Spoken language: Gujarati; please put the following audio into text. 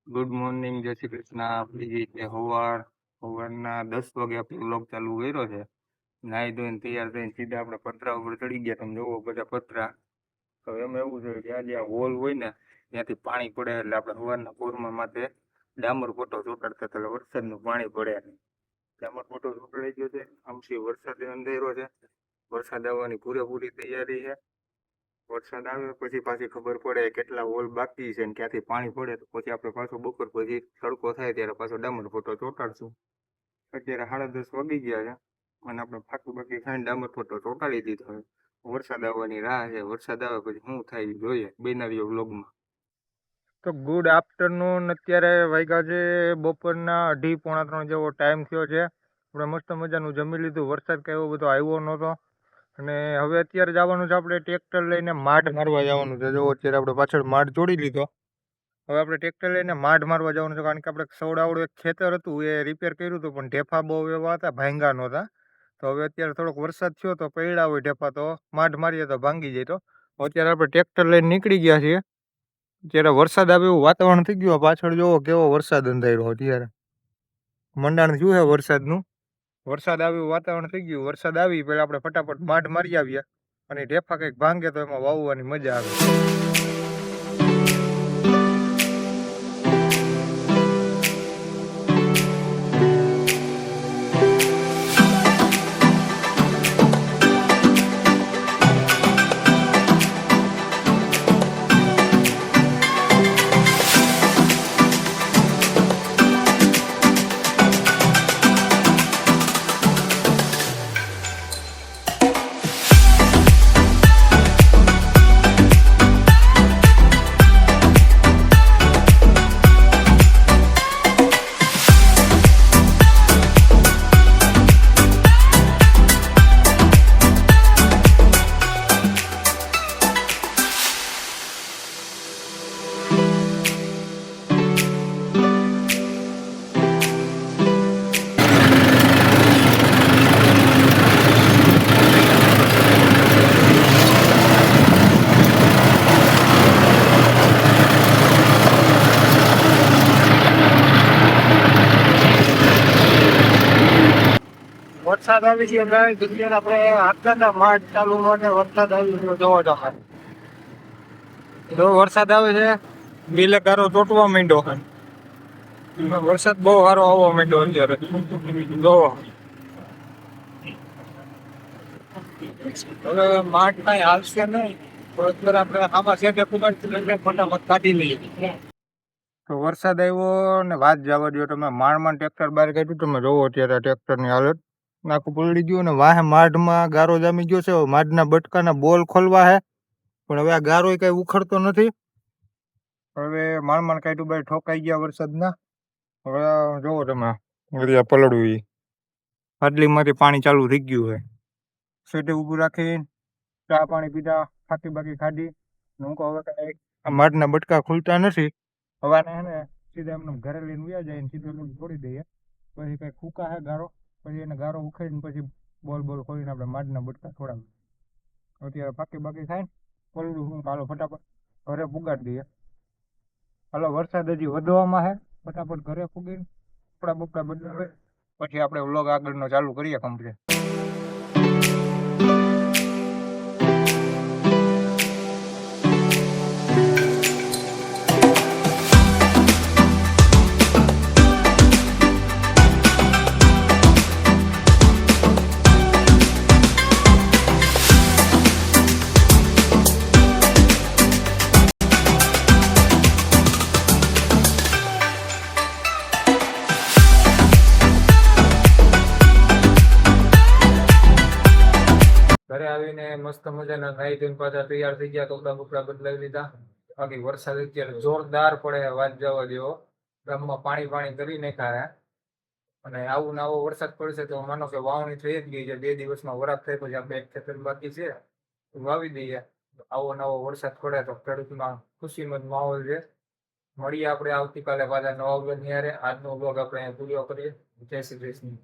ગુડ મોર્નિંગ, જય શ્રી કૃષ્ણ. આપણી જે છે સવારના 10 વાગે આપણે વ્લોગ ચાલુ કર્યો છે. નાહી ધોઈને તૈયાર થઈને સીધા આપણે પતરા ઉપર ચડી ગયા. તમે જોવો બધા પતરા. હવે એમાં એવું છે કે જ્યાં જ્યાં હોલ હોય ને ત્યાંથી પાણી પડે એટલે આપણે સવારના પોરમાં માથે ડામર પોટો ચોટાડતા હતા એટલે વરસાદનું પાણી પડે નહીં. ડામર પોટો ચોટાડી ગયો છે. આમથી વરસાદ અંધેરો છે. વરસાદ આવવાની પૂરેપૂરી તૈયારી છે. વરસાદ આવે પછી પાછી ખબર પડે કેટલા હોલ બાકી છે ને ક્યાંથી પાણી પડે તો પછી આપણે પાછો બપોર પછી તડકો થાય ત્યારે પાછો ડામર ફોટો ચોટાડશું. અત્યારે 10:30 વાગી ગયા છે અને આપણે ફાંકી બાકી ખાઈને ડામર ફોટો ચોટાડી દીધો હવે. વરસાદ આવવાની રાહ છે. વરસાદ આવે પછી શું થાય એ જોઈએ. બનાવીએ વ્લોગમાં. તો ગુડ આફ્ટરનૂન. અત્યારે વાગ્યા છે બપોરના 2:30-3 જેવો ટાઈમ થયો છે. આપણે મસ્ત મજાનું જમી લીધું. વરસાદ કઈ એવો બધો આવ્યો નહોતો અને હવે અત્યારે જવાનું છે આપણે ટ્રેક્ટર લઈને માઠ મારવા જવાનું છે. જો અત્યારે આપણે પાછળ માઠ જોડી લીધો. હવે આપણે ટ્રેક્ટર લઈને માઠ મારવા જવાનું છે કારણ કે આપણે સૌડાવડું એક ખેતર હતું એ રિપેર કર્યું હતું પણ ઢેફા બહુ એવા હતા, ભાંગા નહોતા. તો હવે અત્યારે થોડોક વરસાદ થયો તો પડ્યા હોય ઢેફા તો માઠ મારીએ તો ભાંગી જાય. તો અત્યારે આપણે ટ્રેક્ટર લઈને નીકળી ગયા છીએ. અત્યારે વરસાદ આવે એવું વાતાવરણ થઈ ગયું. પાછળ જોવો કેવો વરસાદ અંધાર્યો અત્યારે મંડાણ થયું છે વરસાદનું. વરસાદ આવ્યું વાતાવરણ થઈ ગયું. વરસાદ આવી પહેલાં આપણે ફટાફટ માઠ મારી આવીએ અને ઢેફા કંઈક ભાંગે તો એમાં વાવવાની મજા આવે. વરસાદ આવી છે અત્યારે આપણે હાથના માઠ ચાલુ ને વરસાદ આવી ગયો જોવો તમે. જો વરસાદ આવે છે બિલે ગારો ચોટવા માંડ્યો. વરસાદ બહુ સારો આવવા માંડ્યો અત્યારે જોવો. હવે માઠ કઈ હાલશે નહીં તો અત્યારે આપણે આમાં શેઠે ફટાફટ કાઢી લઈએ. તો વરસાદ આવ્યો ને વાત જવા દો. તમે માંડ ટ્રેક્ટર બહાર કાઢ્યું. તમે જોવો અત્યારે ટ્રેક્ટરની હાલત નાખું પલળી ગયું ને વાહે માઢમાં ગારો જામી ગયો છે. માઢના બટકાના બોલ ખોલવા હે પણ હવે આ ગારો કઈ ઉખડતો નથી. હવે માંડ કાઢ્યું બાય ઠોકાઈ ગયા વરસાદના. હવે જોવો તમે પલળવું એ આટલીમાંથી પાણી ચાલુ થઈ ગયું છે. સેટે ઊભું રાખી ચા પાણી પીધા, ફાકી બાકી ખાધી. હું કહું હવે કઈ આ માઢના બટકા ખુલતા નથી. હવાને હે ને સીધા એમને ઘરે લઈને વ્યા જાય ને સીધું છોડી દઈએ. પછી કઈ ફૂકા હે ગારો પછી એને ગારો ઉખાડીને પછી બોલ ખોલીને આપણે માઢના બટકા છોડાવીએ. અત્યારે ફાકી બાકી ખાઈને પલડું હું હાલો ફટાફટ ઘરે પુગાડી દઈએ. હાલો વરસાદ હજી વધવામાં હે. ફટાફટ ઘરે પુગીને કપડા બપડા બદલાવે પછી આપણે વ્લોગ આગળનો ચાલુ કરીએ કમ્પ્લીટ. ઘરે આવીને મસ્ત મજાના નાઈ ધોઈને પાછા તૈયાર થઈ ગયા. કપડા બપડા બદલાવી લીધા. બાકી વરસાદ અત્યારે જોરદાર પડે વાત જવા દેવો. ગામમાં પાણી કરી નાખ્યા. અને આવું ને આવો વરસાદ પડશે તો માનો કે વાવણી થઈ જ ગઈ છે. 2 દિવસમાં વરાપ થાય પછી આપણે એક ખેતર બાકી છે વાવી દઈએ. આવો નવો વરસાદ પડે તો ખેડૂતમાં ખુશીનો જ માહોલ છે. મળીએ આપણે આવતીકાલે પાછા નવા બ્લોગ ની હારે. આજનો બ્લોગ આપણે પૂરો કરીએ. જય શ્રી કૃષ્ણ.